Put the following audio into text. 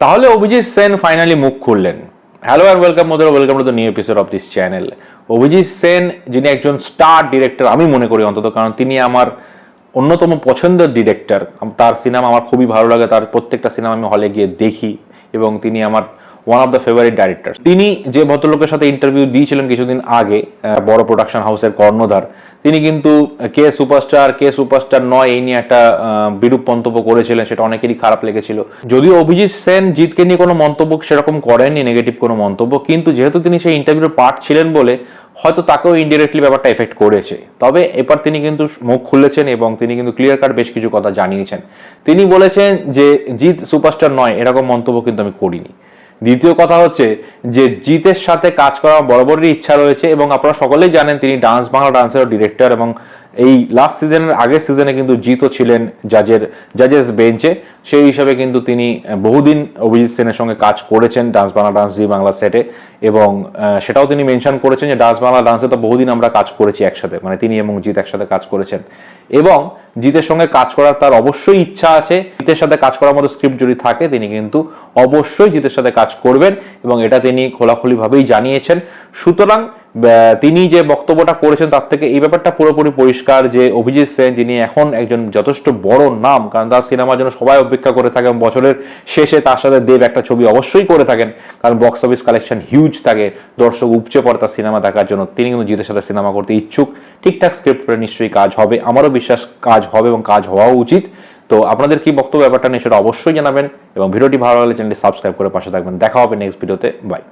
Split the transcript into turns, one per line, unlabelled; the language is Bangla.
তাহলে অভিজিৎ সেন ফাইনালি মুখ খুললেন। Hello and welcome to the new episode of this channel. Abhijit Sen যিনি একজন স্টার ডিরেক্টর আমি মনে করি অন্তত, কারণ তিনি আমার অন্যতম পছন্দের ডিরেক্টর। তার সিনেমা আমার খুবই ভালো লাগে, তার প্রত্যেকটা সিনেমা আমি হলে গিয়ে দেখি এবং তিনি আমার one of the favourite director. তিনি যে ভদ্রলোকের সাথে ইন্টারভিউ দিয়েছিলেন কিছুদিন আগে, বড় প্রোডাকশন হাউসের কর্ণধার, তিনি কিন্তু কে সুপারস্টার নয় এই নিয়ে একটা বিরূপ মন্তব্য করেছিলেন, সেটা অনেকেরই খারাপ লেগেছিল। যদিও অভিজিৎ সেন জিতকে নিয়ে কোনো মন্তব্য সেরকম করেননি, নেগেটিভ কোনো মন্তব্য, কিন্তু যেহেতু তিনি সেই ইন্টারভিউর পার্ট ছিলেন বলে হয়তো তাকেও ইনডিরেক্টলি ব্যাপারটা এফেক্ট করেছে। তবে এবার তিনি কিন্তু মুখ খুলেছেন এবং তিনি কিন্তু ক্লিয়ার কাট বেশ কিছু কথা জানিয়েছেন। তিনি বলেছেন যে জিৎ সুপারস্টার নয়, এরকম মন্তব্য কিন্তু আমি করিনি। দ্বিতীয় কথা হচ্ছে যে জিতের সাথে কাজ করার বরাবরই ইচ্ছা রয়েছে এবং আপনারা সকলেই জানেন তিনি ডান্স বাংলা ডান্সের ডিরেক্টর এবং এই লাস্ট সিজনের আগের সিজনে কিন্তু জিতও ছিলেন জাজেস বেঞ্চে। সেই হিসাবে কিন্তু তিনি বহুদিন অভিজিৎ সেনের সঙ্গে কাজ করেছেন ডান্স বাংলা ডান্স জি বাংলা সেটে, এবং সেটাও তিনি মেনশন করেছেন যে ডান্স বাংলা ডান্সে তো বহুদিন আমরা কাজ করেছি একসাথে, মানে তিনি এবং জিৎ একসাথে কাজ করেছেন এবং জিতের সঙ্গে কাজ করার তার অবশ্যই ইচ্ছা আছে। জিতের সাথে কাজ করার মতো স্ক্রিপ্ট যদি থাকে তিনি কিন্তু অবশ্যই জিতের সাথে কাজ করবেন এবং এটা তিনি খোলাখুলিভাবেই জানিয়েছেন। সুতরাং তিনি যে বক্তব্যটা করেছেন তার থেকে এই ব্যাপারটা পুরোপুরি পরিষ্কার যে অভিজিৎ সেন যিনি এখন একজন যথেষ্ট বড় নাম, কারণ তার সিনেমার জন্য সবাই অপেক্ষা করে থাকেন, বছরের শেষে তার সাথে দেব একটা ছবি অবশ্যই করে থাকেন, কারণ বক্স অফিস কালেকশন হিউজ থাকে, দর্শক উপচে পড়ে তার সিনেমা দেখার জন্য। তিনি কিন্তু জিতের সাথে সিনেমা করতে ইচ্ছুক। ঠিকঠাক স্ক্রিপ্ট করে নিশ্চয়ই কাজ হবে, আমারও বিশ্বাস কাজ হবে এবং কাজ হওয়াও উচিত। তো আপনাদের কি বক্তব্য ব্যাপারটা নিয়ে সেটা অবশ্যই জানাবেন এবং ভিডিওটি ভালো লাগলে চ্যানেলটি সাবস্ক্রাইব করে পাশে থাকবেন। দেখা হবে নেক্সট ভিডিওতে, বাই।